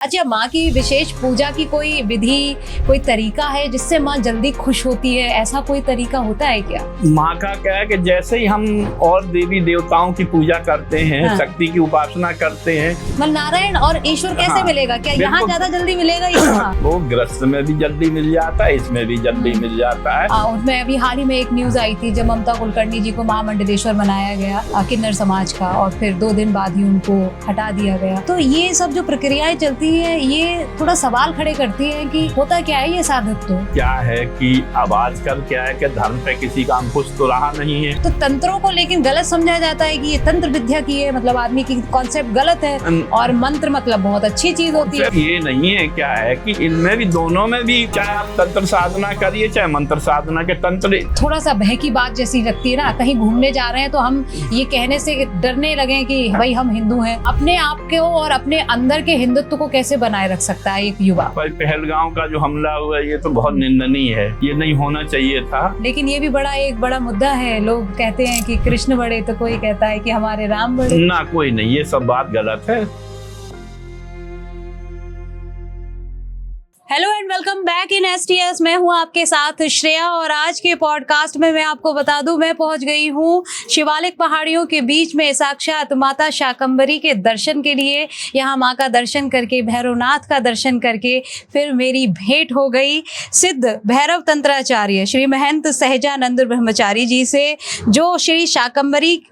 अच्छा, माँ की विशेष पूजा की कोई विधि, कोई तरीका है जिससे माँ जल्दी खुश होती है? ऐसा कोई तरीका होता है क्या? माँ का क्या है कि जैसे ही हम और देवी देवताओं की पूजा करते हैं, हाँ। शक्ति की उपासना करते हैं, मतलब नारायण और ईश्वर कैसे हाँ, मिलेगा? क्या यहाँ बिल्कुल। ज्यादा जल्दी मिलेगा या वहाँ? वो गृहस्थ में भी जल्दी मिल जाता है, इसमें भी जल्दी मिल जाता है। उसमें अभी हाल ही में एक न्यूज आई थी जब ममता कुलकर्णी जी को महामंडलेश्वर बनाया गया किन्नर समाज का, और फिर 2 दिन बाद ही उनको हटा दिया गया। तो ये सब जो प्रक्रियाएं चलती है, ये थोड़ा सवाल खड़े करती है कि होता क्या है ये साधक? तो क्या है कि अब आजकल क्या है कि धर्म पे किसी का अंकुश तो रहा नहीं है। तो तंत्रों को लेकिन गलत समझा जाता है कि ये तंत्र विद्या की है, मतलब आदमी की कॉन्सेप्ट गलत है, और मंत्र मतलब बहुत अच्छी चीज होती है। ये नहीं है, क्या है कि इनमें भी, दोनों में भी, चाहे आप तंत्र साधना करिए चाहे मंत्र साधना के तंत्र। थोड़ा सा भय की बात जैसी लगती है ना, कहीं घूमने जा रहे हैं तो हम ये कहने से डरने लगे कि भाई हम हिंदू हैं। अपने आप को और अपने अंदर के हिंदुत्व को कैसे बनाए रख सकता है एक युवा? पहलगांव का जो हमला हुआ ये तो बहुत निंदनीय है, ये नहीं होना चाहिए था। लेकिन ये भी एक बड़ा मुद्दा है। लोग कहते हैं कि कृष्ण बड़े तो कोई कहता है कि हमारे राम बड़े। ना, कोई नहीं, ये सब बात गलत है। Hello and welcome back in STS। मैं हूं आपके साथ श्रेया, और आज के पॉडकास्ट में मैं आपको बता दूं, मैं पहुंच गई हूं शिवालिक पहाड़ियों के बीच में साक्षात माता शाकंभरी के दर्शन के लिए। यहां मां का दर्शन करके, भैरवनाथ का दर्शन करके फिर मेरी भेंट हो गई सिद्ध भैरव तंत्राचार्य श्री महंत सहजानंद ब्रह्मचारी जी से, जो श्री शाकंभरी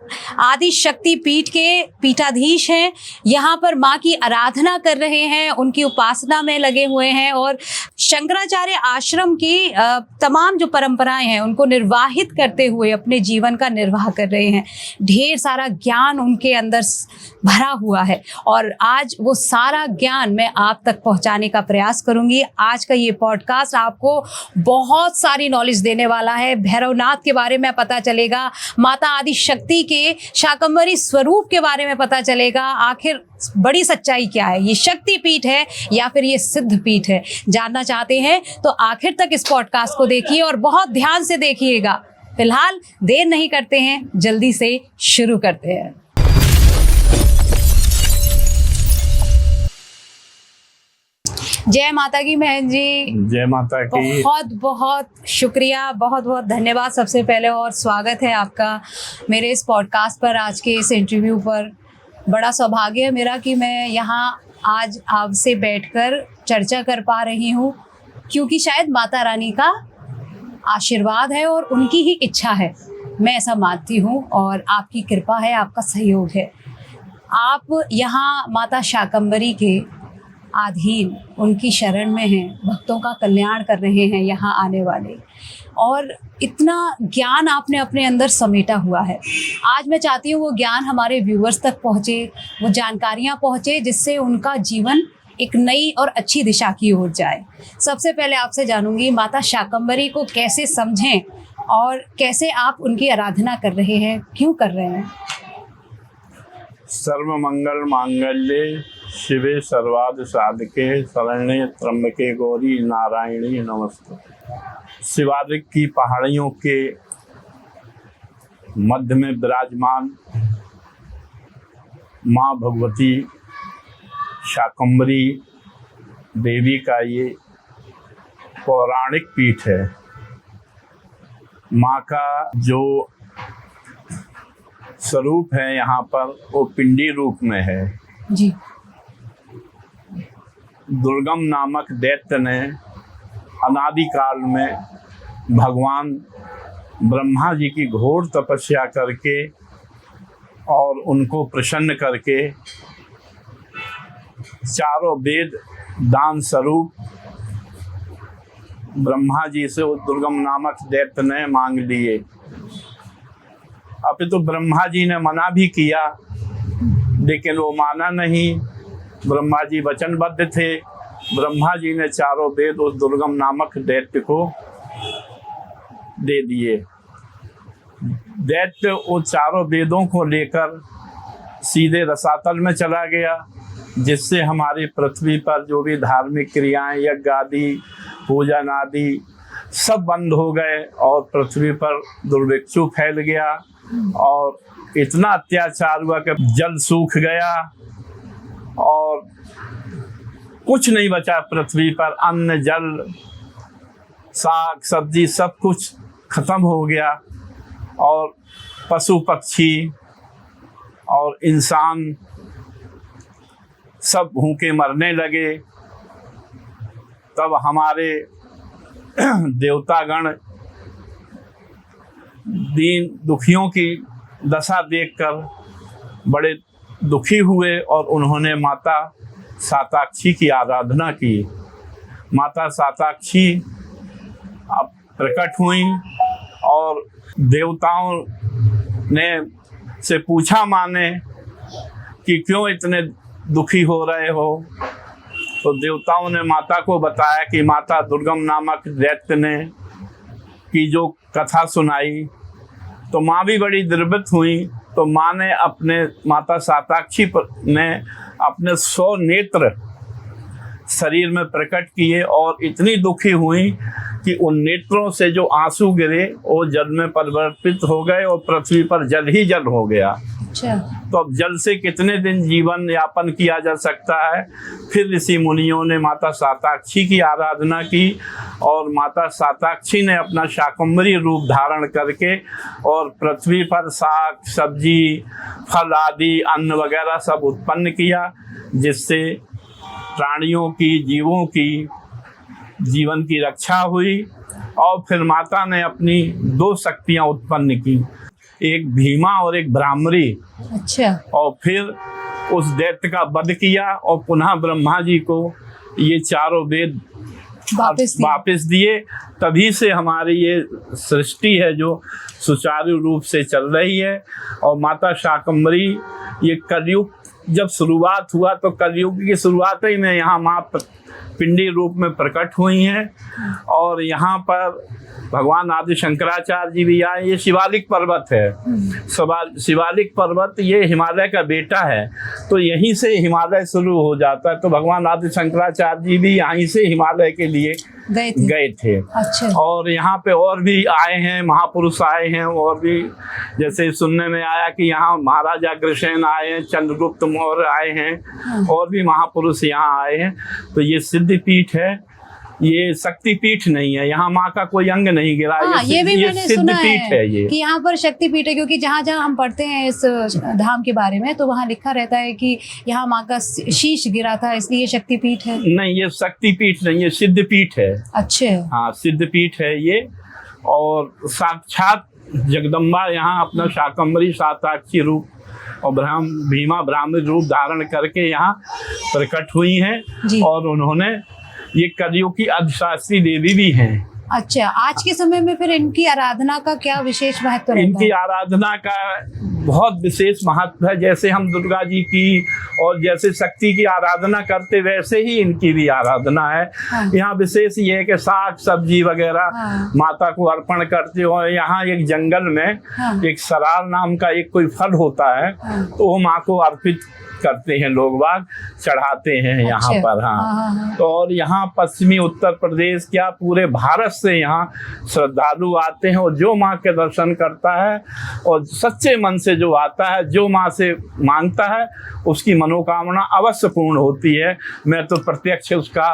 आदि शक्ति पीठ के पीठाधीश हैं। यहाँ पर माँ की आराधना कर रहे हैं, उनकी उपासना में लगे हुए हैं, और शंकराचार्य आश्रम की तमाम जो परंपराएं हैं उनको निर्वाहित करते हुए अपने जीवन का निर्वाह कर रहे हैं। ढेर सारा ज्ञान उनके अंदर भरा हुआ है, और आज वो सारा ज्ञान मैं आप तक पहुंचाने का प्रयास करूंगी। आज का ये पॉडकास्ट आपको बहुत सारी नॉलेज देने वाला है। भैरवनाथ के बारे में पता चलेगा, माता आदि शक्ति के शाकंभरी स्वरूप के बारे में पता चलेगा। आखिर बड़ी सच्चाई क्या है, ये शक्ति पीठ है या फिर ये सिद्ध पीठ है? जानना चाहते हैं तो आखिर तक इस पॉडकास्ट को देखिए और बहुत ध्यान से देखिएगा। फिलहाल देर नहीं करते हैं, जल्दी से शुरू करते हैं। जय माता की बहन जी। जय माता की। बहुत बहुत शुक्रिया, बहुत बहुत धन्यवाद सबसे पहले, और स्वागत है आपका मेरे इस पॉडकास्ट पर, आज के इस इंटरव्यू पर। बड़ा सौभाग्य है मेरा कि मैं यहाँ आज आपसे बैठकर चर्चा कर पा रही हूँ, क्योंकि शायद माता रानी का आशीर्वाद है और उनकी ही इच्छा है, मैं ऐसा मानती हूँ, और आपकी कृपा है, आपका सहयोग है। आप यहाँ माता शाकंभरी के अधीन, उनकी शरण में हैं, भक्तों का कल्याण कर रहे हैं यहाँ आने वाले, और इतना ज्ञान आपने अपने अंदर समेटा हुआ है। आज मैं चाहती हूँ वो ज्ञान हमारे व्यूअर्स तक पहुँचे, वो जानकारियाँ पहुँचे, जिससे उनका जीवन एक नई और अच्छी दिशा की ओर जाए। सबसे पहले आपसे जानूंगी, माता शाकंभरी को कैसे समझें और कैसे आप उनकी आराधना कर रहे हैं, क्यों कर रहे हैं? सर्व मंगल मांगल्ये शिवे सर्वार्थ साधके शरण्ये त्र्यंबके गौरी नारायणी नमस्ते। शिवालिक की पहाड़ियों के मध्य में विराजमान माँ भगवती शाकंभरी देवी का ये पौराणिक पीठ है। माँ का जो स्वरूप है यहाँ पर, वो पिंडी रूप में है जी। दुर्गम नामक दैत्य ने अनादिकाल में भगवान ब्रह्मा जी की घोर तपस्या करके और उनको प्रसन्न करके चारों वेद दान स्वरूप ब्रह्मा जी से उस दुर्गम नामक दैत्य ने मांग लिए। अब तो ब्रह्मा जी ने मना भी किया, लेकिन वो माना नहीं। ब्रह्मा जी वचनबद्ध थे। ब्रह्मा जी ने चारों वेद उस दुर्गम नामक दैत्य को दे दिए। दैत्य वो चारों वेदों को लेकर सीधे रसातल में चला गया, जिससे हमारी पृथ्वी पर जो भी धार्मिक क्रियाएं, यज्ञ आदि, पूजन आदि सब बंद हो गए, और पृथ्वी पर दुर्भिक्षु फैल गया, और इतना अत्याचार हुआ कि जल सूख गया, और कुछ नहीं बचा पृथ्वी पर, अन्न जल साग सब्जी सब कुछ खत्म हो गया, और पशु पक्षी और इंसान सब भूखे मरने लगे। तब हमारे देवतागण दीन दुखियों की दशा देखकर बड़े दुखी हुए और उन्होंने माता साताक्षी की आराधना की। माता साताक्षी अब प्रकट हुई और देवताओं ने से पूछा माने कि क्यों इतने दुखी हो रहे हो। तो देवताओं ने माता को बताया कि माता दुर्गम नामक दैत्य ने की जो कथा सुनाई, तो माँ भी बड़ी द्रवित हुई। तो माँ ने अपने माता साताक्षी ने अपने 100 नेत्र शरीर में प्रकट किए और इतनी दुखी हुई कि उन नेत्रों से जो आंसू गिरे वो जल में परिवर्तित हो गए और पृथ्वी पर जल ही जल हो गया। अच्छा। तो अब जल से कितने दिन जीवन यापन किया जा सकता है। फिर ऋषि मुनियों ने माता साताक्षी की आराधना की और माता साताक्षी ने अपना शाकंभरी रूप धारण करके और पृथ्वी पर साग सब्जी फल आदि अन्न वगैरह सब उत्पन्न किया, जिससे प्राणियों की जीवों की जीवन की रक्षा हुई। और फिर माता ने अपनी 2 शक्तियाँ उत्पन्न की, एक भीमा और एक ब्राह्मरी। अच्छा। और फिर उस दैत्य का वध किया और पुनः ब्रह्मा जी को ये चारों वेद वापस दिए। तभी से हमारी ये सृष्टि है जो सुचारू रूप से चल रही है। और माता शाकंभरी ये कलयुग जब शुरुआत हुआ तो कलयुग की शुरुआत ही में यहाँ माँ पिंडी रूप में प्रकट हुई हैं। और यहाँ पर भगवान आदि शंकराचार्य जी भी आए। ये शिवालिक पर्वत है। शिवालिक पर्वत ये हिमालय का बेटा है, तो यहीं से हिमालय शुरू हो जाता है। तो भगवान आदि शंकराचार्य जी भी यहीं से हिमालय के लिए गए थे। अच्छा। और यहाँ पे और भी आए हैं, महापुरुष आए हैं। और भी जैसे सुनने में आया कि यहाँ महाराजा अग्रसेन आए हैं, चंद्रगुप्त मौर्य आए हैं, और भी महापुरुष यहाँ आए हैं। तो ये सिद्धपीठ है, ये शक्तिपीठ नहीं है। यहाँ माँ का कोई अंग नहीं गिरा। ये भी मैंने सुना है ये कि यहाँ पर शक्तिपीठ है, क्योंकि जहाँ जहाँ हम पढ़ते हैं इस धाम के बारे में तो वहाँ लिखा रहता है कि यहाँ माँ का शीश गिरा था, इसलिए शक्तिपीठ है। नहीं, ये शक्तिपीठ नहीं, ये सिद्धपीठ है। अच्छे। हाँ, सिद्धपीठ है ये। और साक्षात जगदम्बा यहाँ अपना शाकंभरी साताक्षी रूप और भीमा ब्राह्मणी रूप धारण करके यहाँ प्रकट हुई हैं। और उन्होंने ये कलियुग की अधिशास्त्री देवी भी हैं। अच्छा। आज के समय में फिर इनकी आराधना का क्या विशेष महत्व रहता है? इनकी आराधना का बहुत विशेष महत्व है। जैसे हम दुर्गा जी की और जैसे शक्ति की आराधना करते वैसे ही इनकी भी आराधना है। हाँ। यहाँ विशेष ये है कि साग सब्जी वगैरह हाँ। माता को अर्पण करते हो। यहाँ एक जंगल में हाँ। एक सरार नाम का एक कोई फल होता है हाँ। तो वो माँ को अर्पित करते हैं, लोग बाग चढ़ाते हैं यहाँ पर। हाँ। तो और यहाँ पश्चिमी उत्तर प्रदेश क्या पूरे भारत से यहाँ श्रद्धालु आते हैं। और जो माँ के दर्शन करता है और सच्चे मन से जो आता है, जो माँ से मांगता है, उसकी मनोकामना अवश्य पूर्ण होती है। मैं तो प्रत्यक्ष उसका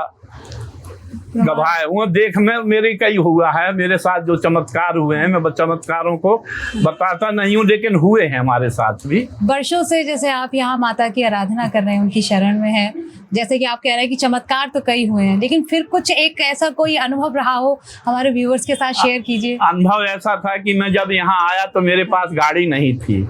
गवाह हूँ। देख में मेरे कई हुआ है, मेरे साथ जो चमत्कार हुए हैं, मैं चमत्कारों को बताता नहीं हूँ, लेकिन हुए हैं हमारे साथ भी। वर्षों से जैसे आप यहाँ माता की आराधना कर रहे हैं, उनकी शरण में है, जैसे कि आप कह रहे हैं कि चमत्कार तो कई हुए हैं, लेकिन फिर कुछ एक ऐसा कोई अनुभव रहा हो हमारे व्यूअर्स के साथ शेयर कीजिए। अनुभव ऐसा था कि मैं जब यहाँ आया तो मेरे पास गाड़ी नहीं थी।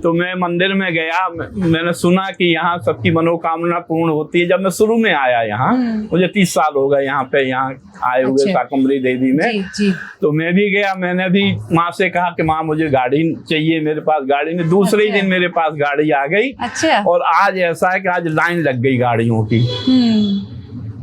तो मैं मंदिर में गया, मैंने सुना कि यहाँ सबकी मनोकामना पूर्ण होती है। जब मैं शुरू में आया यहाँ, मुझे 30 साल हो गए यहाँ पे आए हुए शाकंभरी देवी में। जी। तो मैं भी गया, मैंने भी माँ से कहा कि माँ मुझे गाड़ी चाहिए, मेरे पास गाड़ी नहीं। दूसरे दिन मेरे पास गाड़ी आ गई। अच्छा। और आज ऐसा है कि आज लाइन लग गई गाड़ियों की।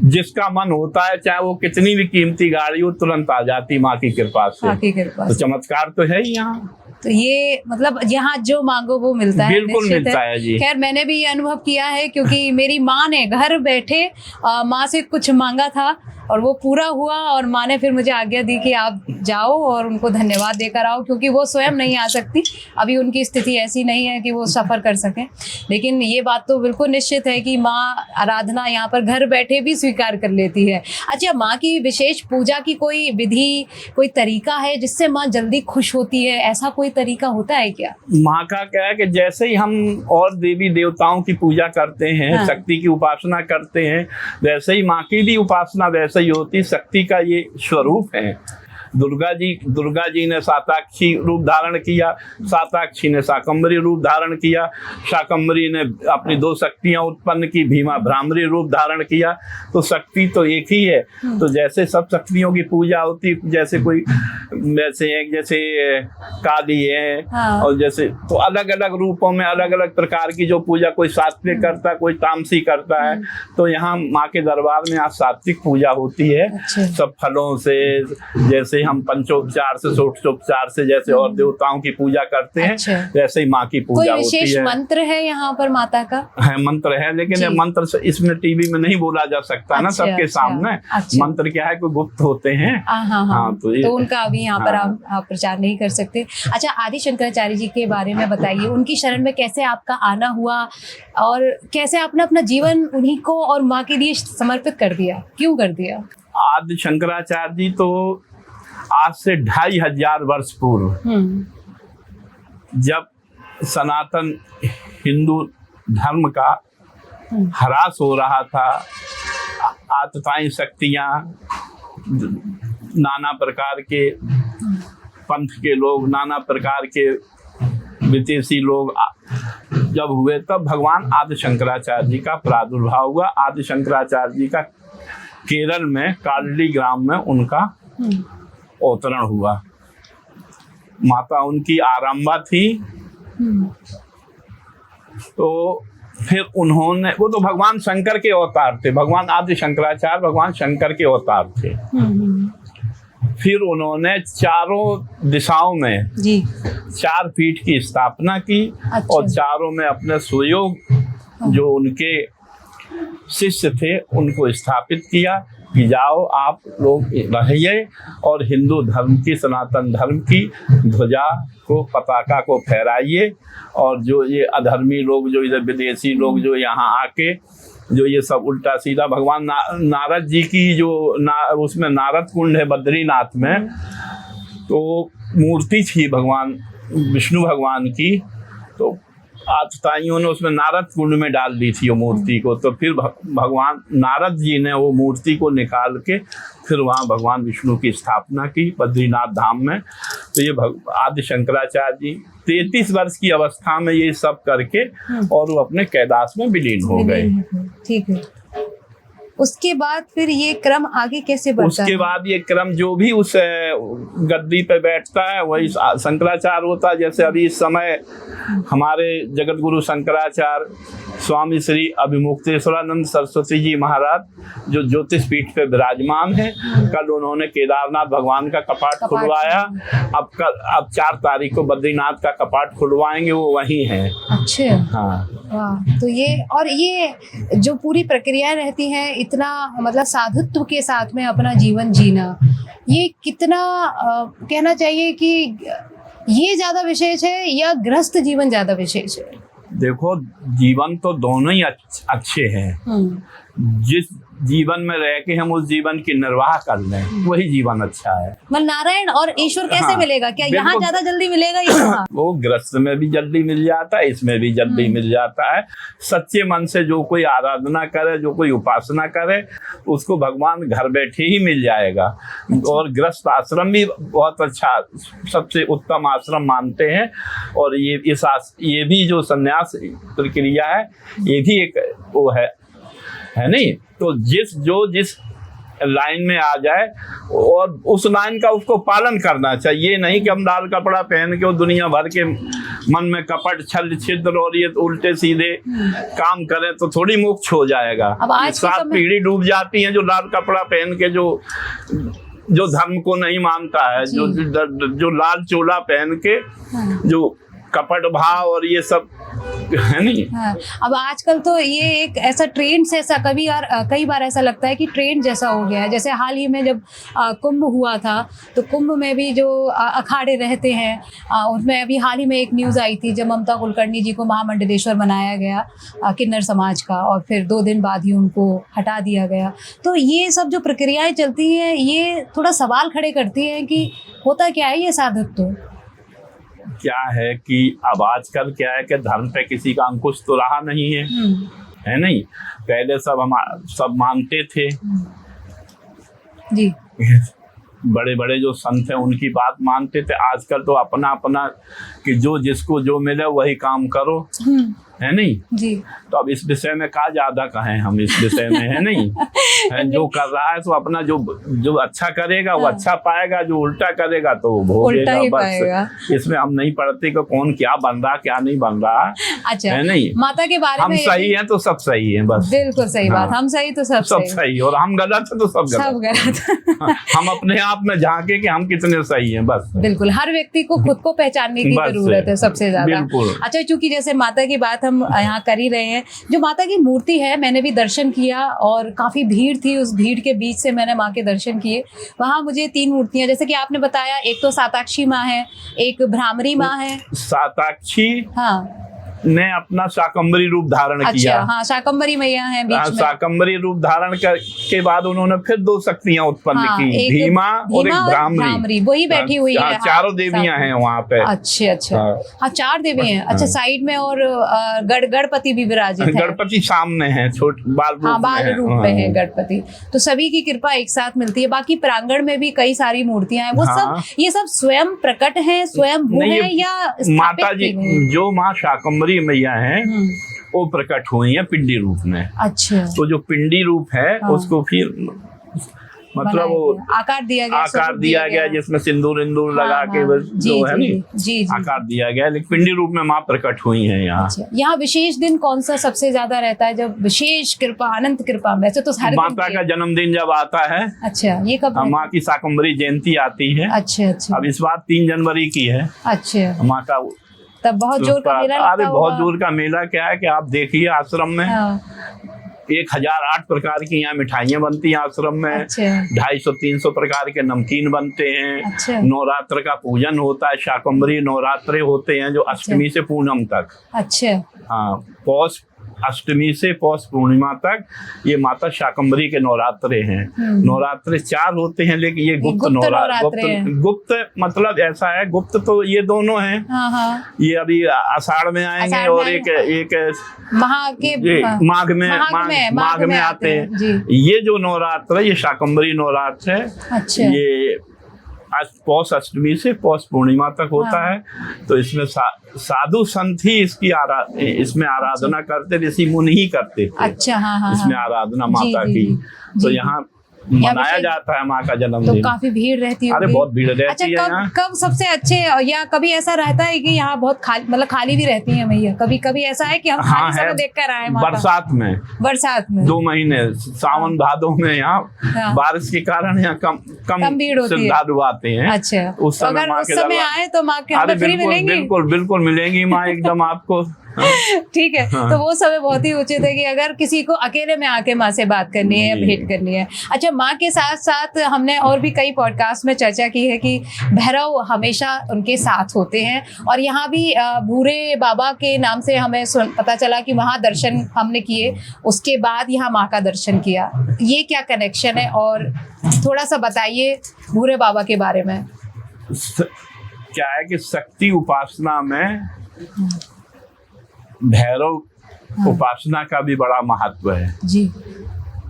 जिसका मन होता है, चाहे वो कितनी भी कीमती गाड़ी हो, तुरंत आ जाती माँ की कृपा से। तो चमत्कार तो है ही यहाँ। तो ये मतलब यहाँ जो मांगो वो मिलता है। बिल्कुल मिलता है जी। खैर मैंने भी ये अनुभव किया है, क्योंकि मेरी माँ ने घर बैठे माँ से कुछ मांगा था और वो पूरा हुआ और माँ ने फिर मुझे आज्ञा दी कि आप जाओ और उनको धन्यवाद देकर आओ, क्योंकि वो स्वयं नहीं आ सकती, अभी उनकी स्थिति ऐसी नहीं है कि वो सफ़र कर सकें। लेकिन ये बात तो बिल्कुल निश्चित है कि माँ आराधना यहाँ पर घर बैठे भी स्वीकार कर लेती है। अच्छा, माँ की विशेष पूजा की कोई विधि, कोई तरीका है जिससे माँ जल्दी खुश होती है, ऐसा कोई तरीका होता है क्या? माँ का क्या है कि जैसे ही हम और देवी देवताओं की पूजा करते हैं, हाँ। शक्ति की उपासना करते हैं, वैसे ही माँ की भी उपासना वैसे ही होती। शक्ति का ये स्वरूप है। दुर्गा जी ने साताक्षी रूप धारण किया, साताक्षी ने शाकंभरी रूप धारण किया, शाकंभरी ने अपनी 2 शक्तियां उत्पन्न की, भीमा भ्रामरी रूप धारण किया। तो शक्ति तो एक ही है। तो जैसे सब शक्तियों की पूजा होती, जैसे कोई जैसे काली है, हाँ। और जैसे तो अलग अलग रूपों में अलग अलग प्रकार की जो पूजा, कोई सात्विक करता है, कोई तामसी करता है। तो यहाँ माँ के दरबार में आज सात्विक पूजा होती है। अच्छा। सब फलों से, जैसे हम पंचोपचार से, षोडशोपचार से जैसे और देवताओं की पूजा करते हैं, अच्छा। वैसे ही माँ की पूजा होती है। कोई विशेष मंत्र है यहाँ पर माता का? है, मंत्र है, लेकिन ये मंत्र से इसमें टीवी में नहीं बोला जा सकता ना सबके सामने। अच्छा। मंत्र क्या है, कोई गुप्त होते हैं। हाँ, तो उनका अभी यहाँ पर हाँ। आप प्रचार नहीं कर सकते। अच्छा, आदि शंकराचार्य जी के बारे में बताइए, उनकी शरण में कैसे आपका आना हुआ और कैसे आपने अपना जीवन उन्हीं को और माँ के लिए समर्पित कर दिया, क्यों कर दिया? आदि शंकराचार्य जी तो आज से 2500 वर्ष पूर्व, जब सनातन हिंदू धर्म का ह्रास हो रहा था, आतताई शक्तियाँ, नाना प्रकार के पंथ के लोग, नाना प्रकार के विदेशी लोग जब हुए, तब भगवान आदि शंकराचार्य जी का प्रादुर्भाव हुआ। आदि शंकराचार्य जी का केरल में कालडी ग्राम में उनका अवतरण हुआ। माता उनकी आरंभा थी। तो फिर उन्होंने, वो तो भगवान शंकर के अवतार थे, भगवान आदि शंकराचार्य भगवान शंकर के अवतार थे। फिर उन्होंने चारों दिशाओं में 4 पीठ की स्थापना की। अच्छा। और चारों में अपने सुयोग जो उनके शिष्य थे उनको स्थापित किया कि जाओ आप लोग रहिए और हिंदू धर्म की, सनातन धर्म की ध्वजा को, पताका को फहराइए। और जो ये अधर्मी लोग, जो इधर विदेशी लोग जो यहाँ आके जो ये सब उल्टा सीधा, भगवान नारद जी की जो उसमें नारद कुंड है बद्रीनाथ में, तो मूर्ति थी भगवान विष्णु भगवान की। तो आतताइयों ने उसमें नारद कुंड में डाल दी थी वो मूर्ति को। तो फिर भगवान नारद जी ने वो मूर्ति को निकाल के फिर वहाँ भगवान विष्णु की स्थापना की बद्रीनाथ धाम में। तो ये आदि शंकराचार्य जी 33 वर्ष की अवस्था में ये सब करके और वो अपने कैलाश में विलीन हो गए। ठीक है। उसके बाद फिर ये क्रम आगे कैसे बढ़ता है? उसके बाद ये क्रम जो भी उस गद्दी पे बैठता है वही शंकराचार्य होता है। जैसे अभी इस समय हमारे जगत गुरु शंकराचार्य स्वामी श्री अभिमुक्तेश्वरानंद सरस्वती जी महाराज जो ज्योतिष पीठ पे विराजमान है, कल उन्होंने केदारनाथ भगवान का कपाट खुलवाया। अब 4 तारीख को बद्रीनाथ का कपाट खुलवाएंगे, वो वहीं है। अच्छा। हाँ। वाह। तो ये जो पूरी प्रक्रिया रहती है, इतना मतलब साधुत्व के साथ में अपना जीवन जीना, ये कितना कहना चाहिए कि ये ज्यादा विशेष है या गृहस्थ जीवन ज्यादा विशेष है? देखो, जीवन तो दोनों ही अच्छे हैं। जिस जीवन में रह के हम उस जीवन की निर्वाह कर लें वही जीवन अच्छा है। मतलब नारायण और ईश्वर कैसे हाँ, मिलेगा? क्या यहाँ ज्यादा जल्दी मिलेगा? यहाँ वो गृहस्थ में भी जल्दी मिल जाता है, इसमें भी जल्दी मिल जाता है। सच्चे मन से जो कोई आराधना करे, जो कोई उपासना करे, उसको भगवान घर बैठे ही मिल जाएगा। और गृहस्थ आश्रम भी बहुत अच्छा, सबसे उत्तम आश्रम मानते हैं। और ये भी जो संन्यास प्रक्रिया है, ये भी एक वो है नहीं। तो जिस लाइन में आ जाए और उस लाइन का उसको पालन करना चाहिए। नहीं कि हम लाल कपड़ा पहन के और दुनिया भर के मन में कपट, छल, छिद्र और ये उल्टे सीधे काम करें तो थोड़ी मोक्ष हो जाएगा। अब आज 7 पीढ़ी डूब जाती हैं जो लाल कपड़ा पहन के जो धर्म को नहीं मानता है, जो लाल चोला पहन के जो कपट भाव और ये सब है नहीं। हाँ, अब आजकल तो ये एक ऐसा ट्रेंड से ऐसा कई बार ऐसा लगता है कि ट्रेंड जैसा हो गया है। जैसे हाल ही में जब कुंभ हुआ था, तो कुंभ में भी जो अखाड़े रहते हैं, उसमें अभी हाल ही में एक न्यूज़ आई थी जब ममता कुलकर्णी जी को महामंडलेश्वर बनाया गया किन्नर समाज का, और फिर 2 दिन बाद ही उनको हटा दिया गया। तो ये सब जो प्रक्रियाएं चलती हैं, ये थोड़ा सवाल खड़े करती हैं कि होता क्या है ये साधुत्व। क्या है कि अब आजकल क्या है कि धर्म पे किसी का अंकुश तो रहा नहीं है, है नहीं। पहले सब मानते थे जी, बड़े बड़े जो संत हैं उनकी बात मानते थे। आजकल तो अपना अपना कि जो जिसको जो मिले वही काम करो, है नहीं जी। तो अब इस विषय में क्या ज्यादा कहें हम इस विषय में, है नहीं। है, जो कर रहा है तो अपना जो अच्छा करेगा वो अच्छा पाएगा, जो उल्टा करेगा तो वो भोगेगा। बस इसमें हम नहीं पढ़ते कि कौन क्या बन रहा क्या नहीं बन रहा। अच्छा, है नहीं। माता के बारे हम में सही है तो सब सही है, बस बिल्कुल सही बात। हम सही तो सब सही, और हम गलत है तो सब गलत। हम अपने आप में झांके कि हम कितने सही हैं, बस। बिल्कुल, हर व्यक्ति को खुद को पहचानने की जरूरत है सबसे ज्यादा। अच्छा, चूंकि जैसे माता की बात हम यहाँ कर ही रहे हैं, जो माता की मूर्ति है मैंने भी दर्शन किया और काफी भीड़ थी, उस भीड़ के बीच से मैंने माँ के दर्शन किए। वहाँ मुझे 3 मूर्तियां, जैसे कि आपने बताया, एक तो साताक्षी माँ है, एक भ्रामरी माँ है। साताक्षी हाँ ने अपना शाकंभरी रूप धारण किया। हाँ, शाकंभरी मैया है बीच में। शाकंभरी रूप धारण के बाद उन्होंने फिर 2 शक्तियां उत्पन्न की, भीमा और एक भ्रामरी। वही बैठी हुई है। चारों देवियां हैं वहाँ पे। अच्छा। हाँ, 4 देवी हैं। अच्छा, साइड में और गणपति भी विराजित है। गणपति सामने है, छोटे बाल रूप में है गणपति। तो सभी की कृपा एक साथ मिलती है। बाकी प्रांगण में भी कई सारी मूर्तियां हैं। वो सब ये सब स्वयं प्रकट है, स्वयं भू है या माता जी जो माँ शाकंभरी मैया हैं वो प्रकट हुई है पिंडी रूप में। अच्छा, तो जो पिंडी रूप है उसको फिर मतलब वो आकार दिया गया जिसमें सिंदूर इंदूर लगा के जो है नहीं आकार दिया गया, लेकिन पिंडी रूप में माँ प्रकट हुई है यहाँ। यहाँ विशेष दिन कौन सा सबसे ज्यादा रहता है जब विशेष कृपा, अनंत कृपा? वैसे तो हर माता का जन्मदिन जब आता है। अच्छा, ये कब? माँ की शाकंभरी जयंती आती है। अच्छा। अब इस बार 3 जनवरी की है। अच्छा, माँ का तब बहुत जोर का मेला लगता होगा। बहुत जोर का मेला क्या है कि आप देखिए आश्रम में 1008 प्रकार की यहाँ मिठाइयाँ बनती हैं आश्रम में। 250-300 प्रकार के नमकीन बनते हैं। नवरात्र का पूजन होता है, शाकंभरी नवरात्रे होते हैं जो अष्टमी से पूनम तक। अच्छा, हाँ, पौष अष्टमी से पौष पूर्णिमा तक ये माता शाकंभरी के नवरात्रे हैं। नवरात्रे 4 होते हैं, लेकिन ये गुप्त नवरात्रे। गुप्त मतलब ऐसा है, गुप्त तो ये दोनों हैं। ये अभी आषाढ़ में आएंगे और एक माघ में आते हैं। ये जो नवरात्र ये शाकंभरी नवरात्र है। ये पौष अष्टमी से पौष पूर्णिमा तक होता है। तो इसमें साधु संत ही इसमें आराधना करते, ऋषि मुनि ही करते थे। अच्छा, हाँ। इसमें आराधना माता की। तो यहाँ मनाया जाता है माँ का जन्मदिन। तो काफी भीड़ रहती है। अरे बहुत भीड़ रहती है। अच्छा, कब सबसे अच्छे, या कभी ऐसा रहता है कि यहाँ बहुत खाली भी रहती है मैया? कभी ऐसा है कि हम खाली समय देख कर आए? बरसात में 2 महीने सावन भादों में यहाँ बारिश के कारण यहाँ कम भीड़ होती है, श्रद्धालु आते हैं। अच्छा, उस समय आए तो माँ के फ्री मिलेंगी? बिल्कुल मिलेंगी माँ एकदम आपको। ठीक है। तो वो समय बहुत ही उचित है कि अगर किसी को अकेले में आके माँ से बात करनी है या भेंट करनी है। अच्छा, माँ के साथ साथ हमने और भी कई पॉडकास्ट में चर्चा की है कि भैरव हमेशा उनके साथ होते हैं, और यहाँ भी भूरे बाबा के नाम से हमें पता चला कि वहाँ दर्शन हमने किए, उसके बाद यहाँ माँ का दर्शन किया। ये क्या कनेक्शन है, और थोड़ा सा बताइए भूरे बाबा के बारे में। क्या है कि शक्ति उपासना में भैरव उपासना का भी बड़ा महत्व है जी।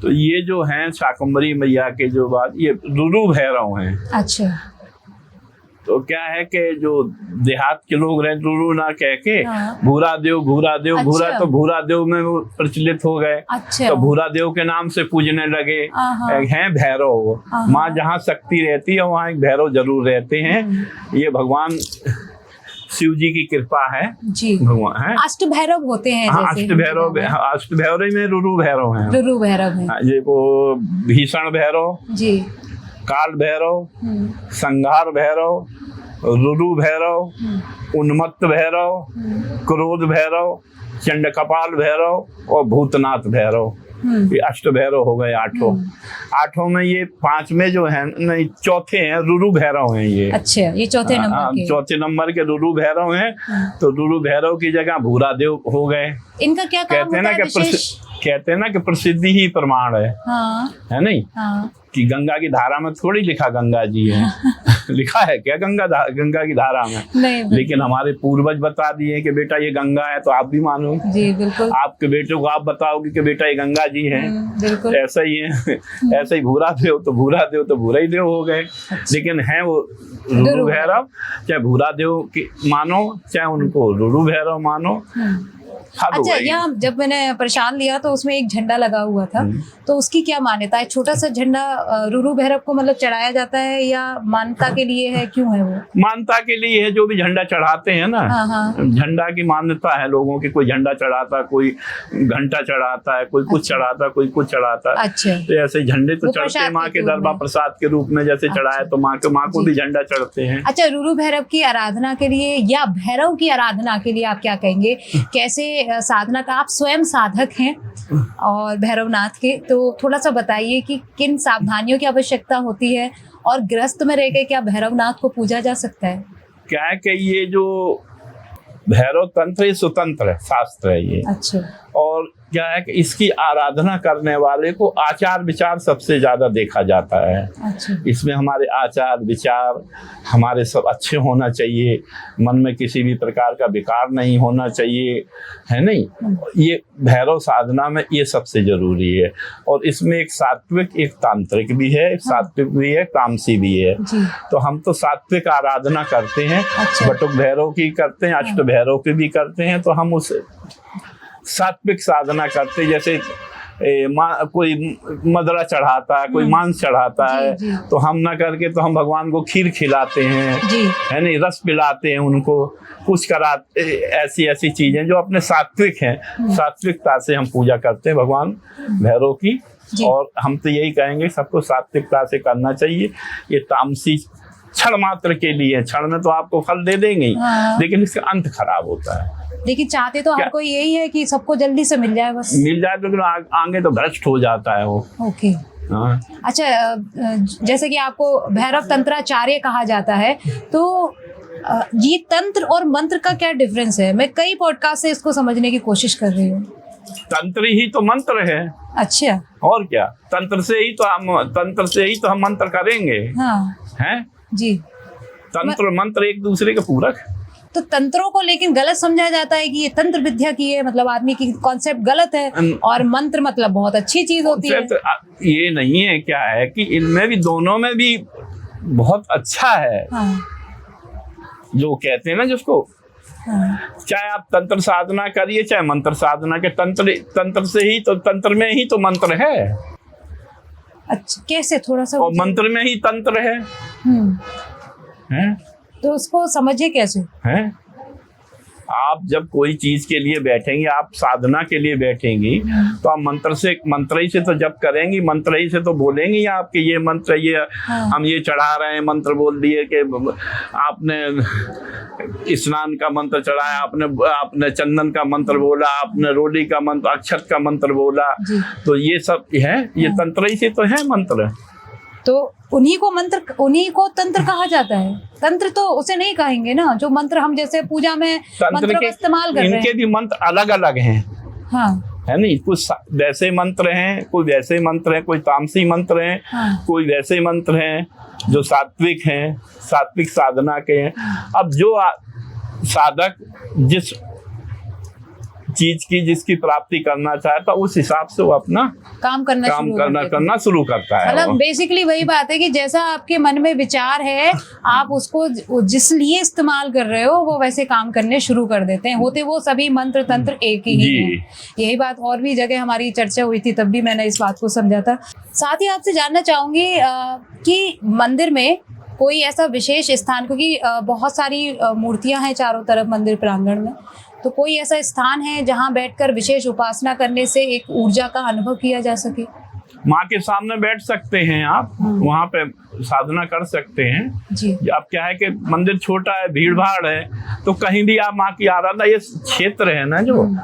तो ये जो हैं शाकंभरी मैया के जो बात, ये रुरु भैरव हैं। अच्छा, तो क्या है कि जो देहात के लोग रहे रुरु ना कह के भूरा देव अच्छा। भूरा, तो भूरा देव में वो प्रचलित हो गए। अच्छा। तो भूरा देव के नाम से पूजने लगे। हैं भैरव, माँ जहाँ शक्ति रहती है वहाँ एक भैरव जरूर रहते हैं। ये भगवान शिव जी की कृपा है जी। भगवान है। अष्ट भैरव होते हैं। अष्ट भैरव में रुरु भैरव हैं। रुरु भैरव हैं। ये को भीषण भैरव जी, काल भैरव, संघार भैरव, रुरु भैरव, उन्मत्त भैरव, क्रोध भैरव, चंडकपाल भैरव और भूतनाथ भैरव। ये अष्ट भैरव हो गए आठों में ये 5 में जो है नहीं, चौथे हैं रुरु भैरव हैं ये। अच्छा, ये चौथे नंबर के। चौथे नंबर के रुरु भैरव हैं। तो रुरु भैरव की जगह भूरा देव हो गए। इनका क्या काम होता है विशेष? कहते हैं ना कि प्रसिद्धि ही प्रमाण है। हाँ, है नहीं? हाँ। कि गंगा की धारा में थोड़ी लिखा गंगा जी है। लिखा है क्या गंगा की धारा में? नहीं, लेकिन हमारे पूर्वज बता दिए कि बेटा ये गंगा है, तो आप भी मानो। जी बिल्कुल। आपके बेटे को आप बताओगे कि बेटा ये गंगा जी है। बिल्कुल ऐसा ही है। ऐसा ही भूरा देव तो भूरा ही देव हो गए। लेकिन है वो रुरु भैरव, चाहे भूरा देव की मानो चाहे उनको रुरु भैरव मानो। अच्छा, यहाँ जब मैंने प्रसाद लिया तो उसमें एक झंडा लगा हुआ था, तो उसकी क्या मान्यता है? छोटा सा झंडा रुरु भैरव को मतलब चढ़ाया जाता है या मान्यता के लिए है, क्यों है वो? मान्यता के लिए है। जो भी झंडा चढ़ाते हैं ना, झंडा की मान्यता है लोगों की। कोई झंडा चढ़ाता, कोई घंटा चढ़ाता है, कोई कुछ चढ़ाता, कोई कुछ चढ़ाता है। अच्छा, तो ऐसे झंडे तो चढ़ते हैं माँ के दरबार प्रसाद के रूप में। जैसे चढ़ाए तो माँ को भी झंडा चढ़ते हैं। अच्छा, रुरु भैरव की आराधना के लिए या भैरव की आराधना के लिए आप क्या कहेंगे? कैसे साधना का? आप स्वयं साधक हैं और भैरवनाथ के, तो थोड़ा सा बताइए कि किन सावधानियों की आवश्यकता होती है और गृहस्थ में रह के क्या भैरवनाथ को पूजा जा सकता है? क्या है कि ये जो भैरव तंत्र ये स्वतंत्र है, शास्त्र है ये। अच्छा। और क्या है कि इसकी आराधना करने वाले को आचार विचार सबसे ज्यादा देखा जाता है। अच्छा। इसमें हमारे आचार विचार हमारे सब अच्छे होना चाहिए। मन में किसी भी प्रकार का विकार नहीं होना चाहिए, है नहीं? ये भैरव साधना में ये सबसे जरूरी है। और इसमें एक सात्विक, एक तांत्रिक भी है, एक सात्विक भी है, तामसी भी है। तो हम तो सात्विक आराधना करते हैं। अच्छा। बटुक भैरव की करते हैं, अष्ट भैरव की भी करते हैं। तो हम उस सात्विक साधना करते, जैसे कोई मदरा चढ़ाता है, कोई मांस चढ़ाता है, तो हम ना करके तो हम भगवान को खीर खिलाते हैं, है नहीं? रस पिलाते हैं उनको, कुछ कराते। ऐसी चीजें जो अपने सात्विक हैं, सात्विकता से हम पूजा करते हैं भगवान भैरव की। और हम तो यही कहेंगे सबको सात्विकता से करना चाहिए। ये तामसी क्षण मात्र के लिए, क्षण में तो आपको फल दे देंगे, लेकिन इसका अंत खराब होता है। लेकिन चाहते तो हर कोई यही है कि सबको जल्दी से मिल जाए, बस मिल जाए, लेकिन आगे तो भ्रष्ट हो जाता है वो। ओके। अच्छा, जैसे कि आपको भैरव तंत्राचार्य कहा जाता है, तो ये तंत्र और मंत्र का क्या डिफरेंस है? मैं कई पॉडकास्ट से इसको समझने की कोशिश कर रही हूँ। तंत्र ही तो मंत्र है। अच्छा। और क्या? तंत्र से ही तो हम मंत्र करेंगे। हाँ। हैं जी। तंत्र मंत्र एक दूसरे के पूरक। तो तंत्रों को लेकिन गलत समझा जाता है कि ये तंत्र विद्या की है, मतलब आदमी की कॉन्सेप्ट गलत है, और मंत्र मतलब बहुत अच्छी चीज होती है। ये नहीं है, क्या है कि इनमें भी, दोनों में भी बहुत अच्छा है। हाँ। जो कहते हैं ना जिसको, चाहे आप तंत्र साधना करिए चाहे मंत्र साधना के, तंत्र से ही तो, तंत्र में ही तो मंत्र है। अच्छा, कैसे? थोड़ा सा। और मंत्र में ही तंत्र है। हैं? तो उसको समझिए कैसे? हैं? आप जब कोई चीज के लिए बैठेंगी, आप साधना के लिए बैठेंगी, तो आप मंत्र ही से तो जब करेंगी, मंत्र ही से तो बोलेंगी आपके ये मंत्र, ये हम ये चढ़ा रहे हैं, मंत्र बोल दिए कि आपने स्नान का मंत्र चढ़ाया, आपने चंदन का मंत्र बोला, आपने रोली का मंत्र, अक्षत का मंत्र बोला, तो ये सब है, ये तंत्र ही से तो है मंत्र। तो उन्हीं को तंत्र कहा जाता है। तंत्र तो उसे नहीं कहेंगे ना, जो मंत्र हम जैसे पूजा में मंत्र का इस्तेमाल कर रहे हैं। इनके भी मंत्र अलग अलग हैं। हाँ। है नहीं? कुछ वैसे मंत्र हैं, कोई वैसे मंत्र हैं, कोई तामसी मंत्र हैं। हाँ। कोई वैसे मंत्र हैं जो सात्विक हैं, सात्विक साधना के हैं। अब जो साधक जिस चीज की जिसकी प्राप्ति करना चाहता, उस हिसाब से वो अपना काम करना शुरू करता है। मतलब बेसिकली वही बात है कि जैसा आपके मन में विचार है, आप उसको जिस लिए इस्तेमाल कर रहे हो, वो वैसे काम करने शुरू कर देते हैं। होते वो सभी मंत्र तंत्र एक ही है। यही बात और भी जगह हमारी चर्चा हुई थी, तब भी मैंने इस बात को समझा था। साथ ही आपसे जानना चाहूंगी कि मंदिर में कोई ऐसा विशेष स्थान, क्योंकि बहुत सारी मूर्तियां हैं चारों तरफ मंदिर प्रांगण में, तो कोई ऐसा स्थान है जहां बैठकर विशेष उपासना करने से एक ऊर्जा का अनुभव किया जा सके? माँ के सामने बैठ सकते हैं आप, वहाँ पे साधना कर सकते हैं जी। अब क्या है कि मंदिर छोटा है, भीड़ भाड़ है, तो कहीं भी आप माँ की आराधना, ये क्षेत्र है ना जो,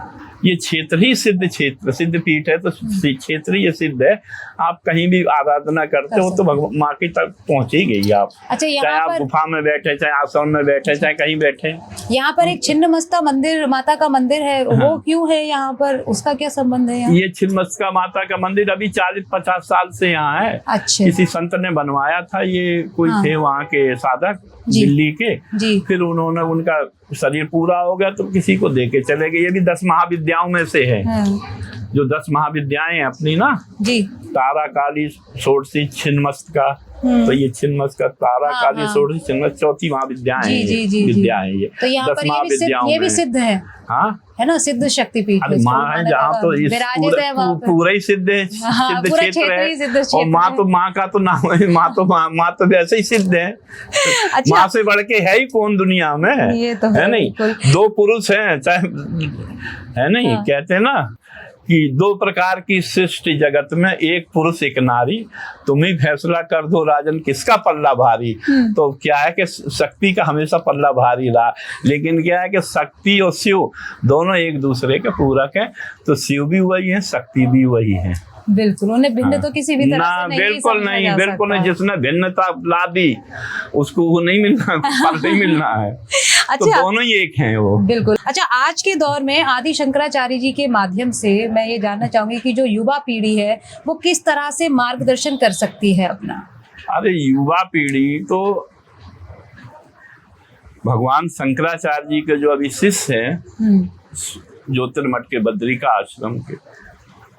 ये क्षेत्र ही सिद्ध क्षेत्र, सिद्ध पीठ है, तो क्षेत्र ये सिद्ध है। आप कहीं भी आराधना करते हो तो भगवान माँ की तक पहुँच ही गई आप। अच्छा, चाहे आप गुफा में बैठे, चाहे आश्रम में बैठे, चाहे कहीं बैठे। यहाँ पर एक छिन्नमस्ता मंदिर, माता का मंदिर है, वो क्यों है यहाँ पर, उसका क्या संबंध है यहाँ? ये छिन्नमस्ता माता का मंदिर अभी 40-50 साल से यहाँ है। अच्छा। किसी संत ने बनवाया था, ये कोई थे वहाँ के साधक दिल्ली के, फिर उन्होंने, उनका शरीर पूरा हो गया तो किसी को दे के चले गए। ये भी 10 महाविद्याओं में से है। जो 10 महाविद्याएं अपनी ना जी, तारा काली षोडशी छिन्नमस्ता, तो ये छिन्नमस्ता तारा काली षोडशी छिन्नमस्ता चौथी महाविद्याएं विद्याएं ये। तो यहाँ पर ये भी सिद्ध है, हाँ है ना, सिद्ध शक्तिपीठ माँ है जहाँ, तो पूरा ही सिद्ध है, सिद्ध क्षेत्र है। और माँ का तो नाम है, माँ तो वैसे ही सिद्ध है। अच्छा। माँ से बढ़ के है ही कौन दुनिया में, ये तो है नहीं। 2 पुरुष हैं, चाहे है नहीं, कहते हैं ना कि 2 प्रकार की सृष्टि जगत में, एक पुरुष एक नारी, तुम ही फैसला कर दो राजन किसका पल्ला भारी। तो क्या है कि शक्ति का हमेशा पल्ला भारी रहा, लेकिन क्या है कि शक्ति और शिव दोनों एक दूसरे के पूरक है, तो शिव भी वही है, शक्ति भी वही है। बिल्कुल, उन्हें भिन्न तो किसी भी तरह से नहीं, बिल्कुल नहीं। जिसने भिन्नता ला दी उसको वो नहीं मिलना, फल नहीं मिलना है। अच्छा, तो दोनों ही एक हैं वो। बिल्कुल। अच्छा, आज के दौर में आदि शंकराचार्य जी के माध्यम से मैं ये जानना चाहूंगी कि जो युवा पीढ़ी है वो किस तरह से मार्गदर्शन कर सकती है अपना? अरे युवा पीढ़ी तो भगवान शंकराचार्य जी के जो अभी शिष्य हैं, ज्योतिर्मठ के बद्रिका आश्रम के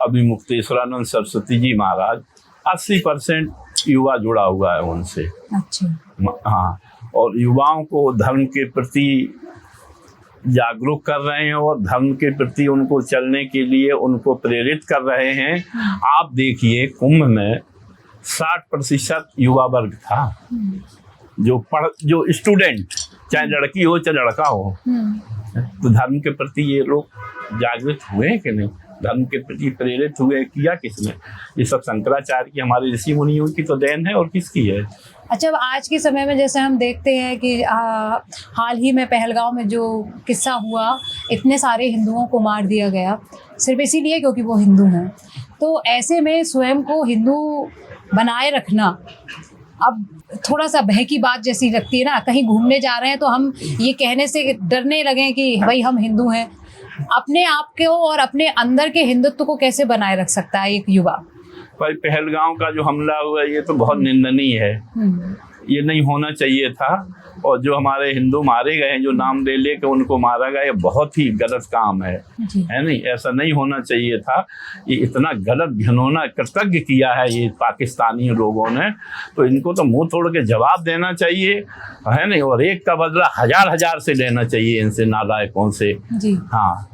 अभिमुक्तेश्वरानंद सरस्वती जी महाराज, 80% युवा जुड़ा हुआ है उनसे। अच्छा। हाँ, और युवाओं को धर्म के प्रति जागरूक कर रहे हैं और धर्म के प्रति उनको चलने के लिए उनको प्रेरित कर रहे हैं। आप देखिए कुंभ में 60% युवा वर्ग था, जो स्टूडेंट, चाहे लड़की हो चाहे लड़का हो। तो धर्म के प्रति ये लोग जागृत हुए कि नहीं, धर्म के प्रति प्रेरित हुए, किया किसने? ये सब शंकराचार्य की, हमारे ऋषि मुनियों की तो देन है, और किसकी है? अच्छा, आज के समय में जैसे हम देखते हैं कि हाल ही में पहलगांव में जो किस्सा हुआ, इतने सारे हिंदुओं को मार दिया गया सिर्फ इसीलिए क्योंकि वो हिंदू हैं। तो ऐसे में स्वयं को हिंदू बनाए रखना अब थोड़ा सा भय की बात जैसी लगती है ना। कहीं घूमने जा रहे हैं तो हम ये कहने से डरने लगे कि भाई हम हिंदू हैं। अपने आप को और अपने अंदर के हिंदुत्व को कैसे बनाए रख सकता है एक युवा? भाई, पहलगांव का जो हमला हुआ ये तो बहुत निंदनीय है, ये नहीं होना चाहिए था। और जो हमारे हिंदू मारे गए हैं, जो नाम ले के उनको मारा गया, ये बहुत ही गलत काम है नहीं, ऐसा नहीं होना चाहिए था। ये इतना गलत घिनौना कृतज्ञ किया है ये पाकिस्तानी लोगों ने, तो इनको तो मुंह तोड़ के जवाब देना चाहिए, है नहीं, और एक का बदला हजार से लेना चाहिए इनसे, नालायकों से। हाँ,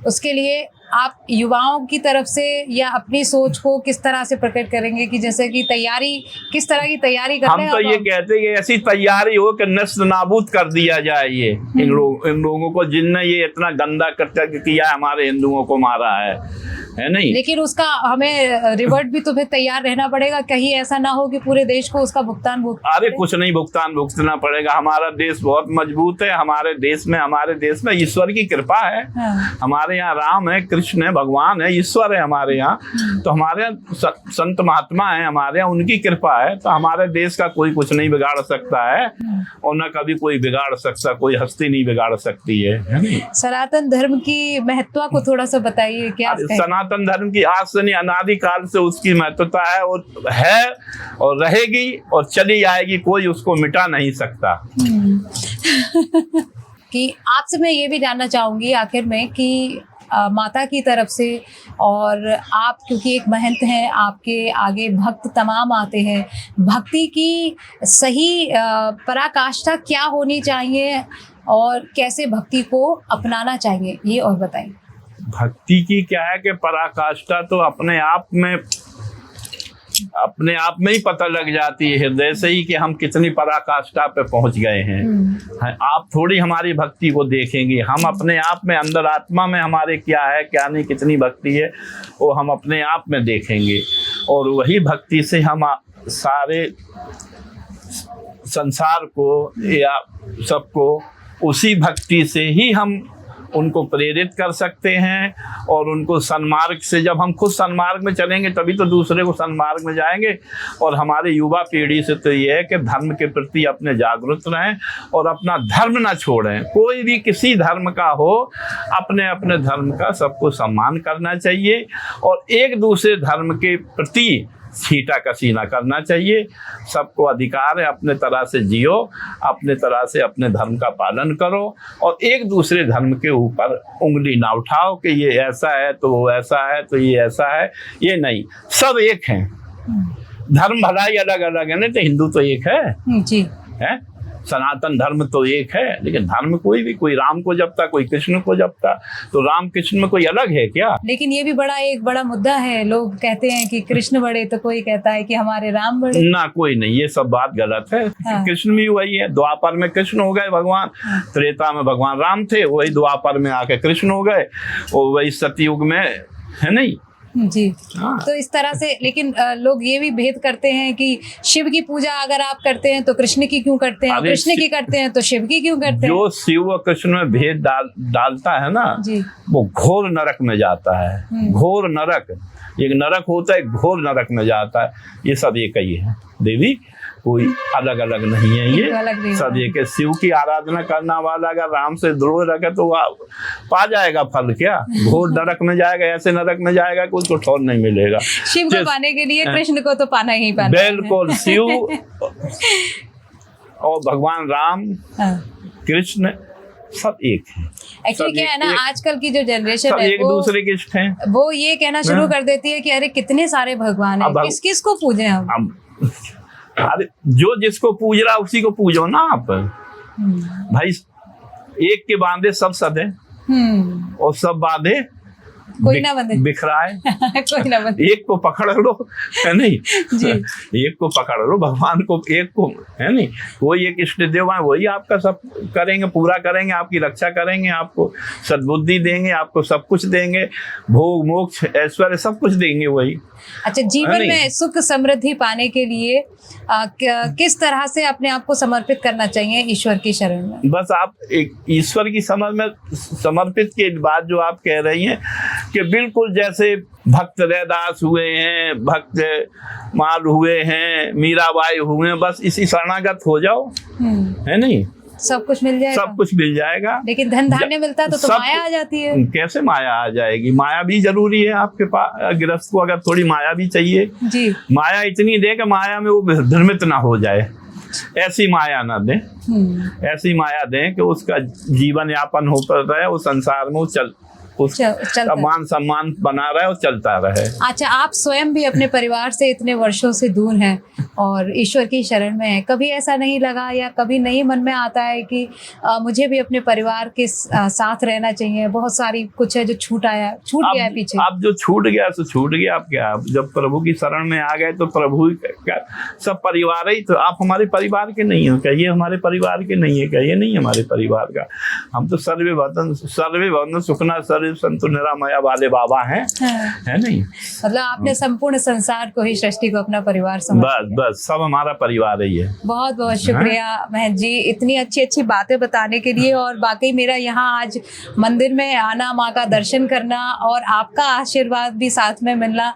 उसके लिए आप युवाओं की तरफ से या अपनी सोच को किस तरह से प्रकट करेंगे कि जैसे कि तैयारी, किस तरह की तैयारी कर रहे हैं? हम तो ये कहते हैं कि ऐसी तैयारी हो कि नष्ट नाबूद कर दिया जाए ये इन लोगों को, जिनने ये इतना गंदा कृत्य किया है, हमारे हिंदुओं को मारा है नहीं। लेकिन उसका हमें रिवर्ट भी तो फिर तैयार रहना पड़ेगा, कहीं ऐसा ना हो कि पूरे देश को उसका भुगतान अरे कुछ नहीं, भुगतान भुगतना पड़ेगा। हमारा देश बहुत मजबूत है, हमारे देश में ईश्वर की कृपा है। हमारे यहाँ राम है, कृष्ण है, भगवान है, ईश्वर है हमारे यहाँ। तो हमारे यहाँ संत महात्मा है, हमारे यहाँ उनकी कृपा है। तो हमारे देश का कोई कुछ नहीं बिगाड़ सकता है, और न कभी कोई बिगाड़ सकता, कोई हस्ती नहीं बिगाड़ सकती है। सनातन धर्म की महत्व को थोड़ा सा बताइए। क्या सनातन धर्म की आज से नहीं, अनादिकाल से उसकी महत्वता है और रहेगी और चली आएगी, कोई उसको मिटा नहीं सकता। कि आपसे मैं ये भी जानना चाहूंगी आखिर में कि माता की तरफ से, और आप क्योंकि एक महंत हैं, आपके आगे भक्त तमाम आते हैं, भक्ति की सही पराकाष्ठा क्या होनी चाहिए और कैसे भक्ति को अपनाना चाहिए, ये और बताएं। भक्ति की क्या है कि पराकाष्ठा तो अपने आप में ही पता लग जाती है, हृदय से ही, कि हम कितनी पराकाष्ठा पे पहुंच गए हैं। आप थोड़ी हमारी भक्ति को देखेंगे, हम अपने आप में, अंदर आत्मा में हमारे क्या है क्या नहीं, कितनी भक्ति है, वो हम अपने आप में देखेंगे। और वही भक्ति से हम सारे संसार को या सबको उसी भक्ति से ही हम उनको प्रेरित कर सकते हैं। और उनको सन्मार्ग से, जब हम खुद सन्मार्ग में चलेंगे तभी तो दूसरे को सन्मार्ग में जाएंगे। और हमारे युवा पीढ़ी से तो ये है कि धर्म के प्रति अपने जागरूक रहें और अपना धर्म ना छोड़ें। कोई भी किसी धर्म का हो, अपने अपने धर्म का सबको सम्मान करना चाहिए और एक दूसरे धर्म के प्रति छीटा कसी ना करना चाहिए। सबको अधिकार है, अपने तरह से जियो, अपने तरह से अपने धर्म का पालन करो और एक दूसरे धर्म के ऊपर उंगली ना उठाओ कि ये ऐसा है तो वो ऐसा है तो ये ऐसा है। ये नहीं, सब एक हैं। धर्म भला ही अलग अलग है, नहीं तो हिंदू तो एक है जी, है सनातन धर्म तो एक है। लेकिन धर्म कोई भी, कोई राम को जपता, कोई कृष्ण को जपता, तो राम कृष्ण में कोई अलग है क्या? लेकिन ये भी एक बड़ा मुद्दा है। लोग कहते हैं कि कृष्ण बड़े, तो कोई कहता है कि हमारे राम बड़े। ना, कोई नहीं, ये सब बात गलत है। हाँ। कृष्ण भी वही है, द्वापर में कृष्ण हो गए भगवान, त्रेता में भगवान राम थे, वही द्वापर में आके कृष्ण हो गए, और वही सतयुग में है नहीं जी। हाँ। तो इस तरह से, लेकिन लोग ये भी भेद करते हैं कि शिव की पूजा अगर आप करते हैं तो कृष्ण की क्यों करते हैं, कृष्ण की करते हैं तो शिव की क्यों करते हैं? जो शिव और कृष्ण में भेद डालता है ना जी, वो घोर नरक में जाता है। घोर नरक, एक नरक होता है, घोर नरक में जाता है। ये सब एक ही है देवी, कोई अलग अलग नहीं है। ये सब एक है। शिव की आराधना करना वाला अगर राम से ध्रुव रखे तो पा जाएगा फल क्या? घोर नरक में जाएगा, ऐसे नरक में जाएगा कि उसको ठौर नहीं मिलेगा। शिव को पाने के लिए कृष्ण को तो पाना ही पाना है। बिल्कुल, शिव और भगवान राम, कृष्ण सब एक है। एक्चुअली क्या है ना, आजकल की जो जनरेशन है एक दूसरे के इष्ट हैं। वो ये कहना शुरू कर देती है कि अरे कितने सारे भगवान हैं, किस किस को पूजे हम? अरे जो जिसको पूज रहा उसी को पूजो ना आप भाई। एक के बांधे सब सदे और सब बांधे कोई ना बंधे, बिखराए कोई ना बंधे। एक को पकड़ लो, है नहीं जी। एक को पकड़ लो, भगवान को, एक को, है नहीं। कोई एक इष्ट देव है, वही आपका सब करेंगे, पूरा करेंगे, आपकी रक्षा करेंगे, आपको सद्बुद्धि देंगे, आपको सब कुछ देंगे, भोग मोक्ष ऐश्वर्य सब कुछ देंगे वही। अच्छा, जीवन में सुख समृद्धि पाने के लिए किस तरह से अपने आप को समर्पित करना चाहिए ईश्वर की शरण में? बस आप एक ईश्वर की समझ में समर्पित के बाद जो आप कह रही हैं कि बिल्कुल जैसे भक्त रैदास हुए हैं, भक्त माल हुए हैं, मीराबाई हुए हैं, बस इसी शरणागत हो जाओ, है नहीं, सब कुछ मिल जाएगा, सब कुछ मिल जाएगा। लेकिन धन धान्य मिलता तो माया आ जाती है। कैसे माया आ जाएगी? माया भी जरूरी है आपके पास। गृहस्थ को अगर थोड़ी माया भी चाहिए जी, माया इतनी दे कि माया में वो भ्रमित ना हो जाए, ऐसी माया ना दे, ऐसी माया दें कि उसका जीवन यापन होता रहे, वो संसार में मान सम्मान बना रहे और चलता रहे। अच्छा, आप स्वयं भी अपने परिवार से इतने वर्षों से दूर हैं और ईश्वर की शरण में हैं, कभी ऐसा नहीं लगा या कभी नहीं मन में आता है कि मुझे भी अपने परिवार के साथ रहना चाहिए? बहुत सारी कुछ है जो छूट गया है पीछे। अब जो छूट गया तो छूट गया। अब क्या, जब प्रभु की शरण में आ गए तो प्रभु क्या सब परिवार ही तो। आप हमारे परिवार के नहीं हो, कहिए हमारे परिवार के नहीं है, कहिए नहीं हमारे परिवार का। हम तो सर्वे भवन सुखना संतु निरामया वाले बाबा हैं, है नहीं। मतलब आपने संपूर्ण संसार को ही, सृष्टि को अपना परिवार समझ बस सब हमारा परिवार ही है। बहुत बहुत शुक्रिया महंत जी, इतनी अच्छी अच्छी बातें बताने के लिए। और बाकी मेरा यहाँ आज मंदिर में आना, माँ का दर्शन करना और आपका आशीर्वाद भी साथ में मिलना,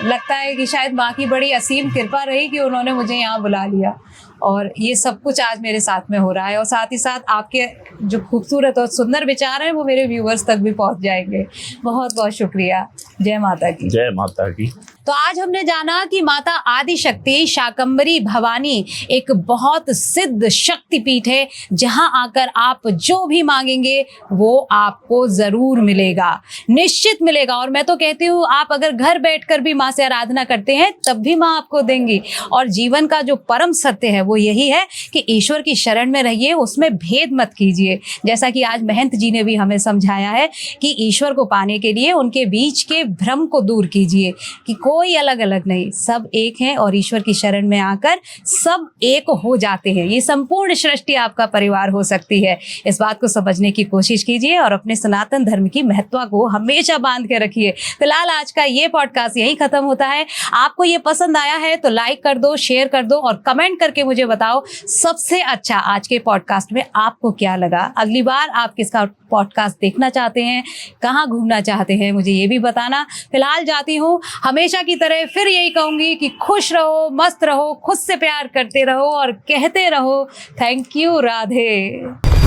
लगता है कि शायद माँ की बड़ी असीम कृपा रही कि उन्होंने मुझे यहाँ बुला लिया। और ये सब कुछ आज मेरे साथ में हो रहा है और साथ ही साथ आपके जो खूबसूरत और सुंदर विचार हैं वो मेरे व्यूअर्स तक भी पहुंच जाएंगे। बहुत बहुत शुक्रिया। जय माता की। जय माता की। तो आज हमने जाना कि माता आदिशक्ति शाकंभरी भवानी एक बहुत सिद्ध शक्तिपीठ है, जहां आकर आप जो भी मांगेंगे वो आपको जरूर मिलेगा, निश्चित मिलेगा। और मैं तो कहती हूँ, आप अगर घर बैठकर भी माँ से आराधना करते हैं तब भी माँ आपको देंगी। और जीवन का जो परम सत्य है वो यही है कि ईश्वर की शरण में रहिए, उसमें भेद मत कीजिए। जैसा कि आज महंत जी ने भी हमें समझाया है कि ईश्वर को पाने के लिए उनके बीच के भ्रम को दूर कीजिए कि कोई अलग अलग नहीं, सब एक हैं और ईश्वर की शरण में आकर सब एक हो जाते हैं। ये संपूर्ण सृष्टि आपका परिवार हो सकती है। इस बात को समझने की कोशिश कीजिए और अपने सनातन धर्म की महत्ता को हमेशा बांध के रखिए। फिलहाल आज का ये पॉडकास्ट यही खत्म होता है। आपको ये पसंद आया है तो लाइक कर दो, शेयर कर दो और कमेंट करके मुझे बताओ सबसे अच्छा आज के पॉडकास्ट में आपको क्या लगा। अगली बार आप किसका पॉडकास्ट देखना चाहते हैं, कहाँ घूमना चाहते हैं, मुझे ये भी बताना। फिलहाल जाती हूँ, हमेशा की तरह फिर यही कहूंगी कि खुश रहो, मस्त रहो, खुद से प्यार करते रहो और कहते रहो थैंक यू, राधे।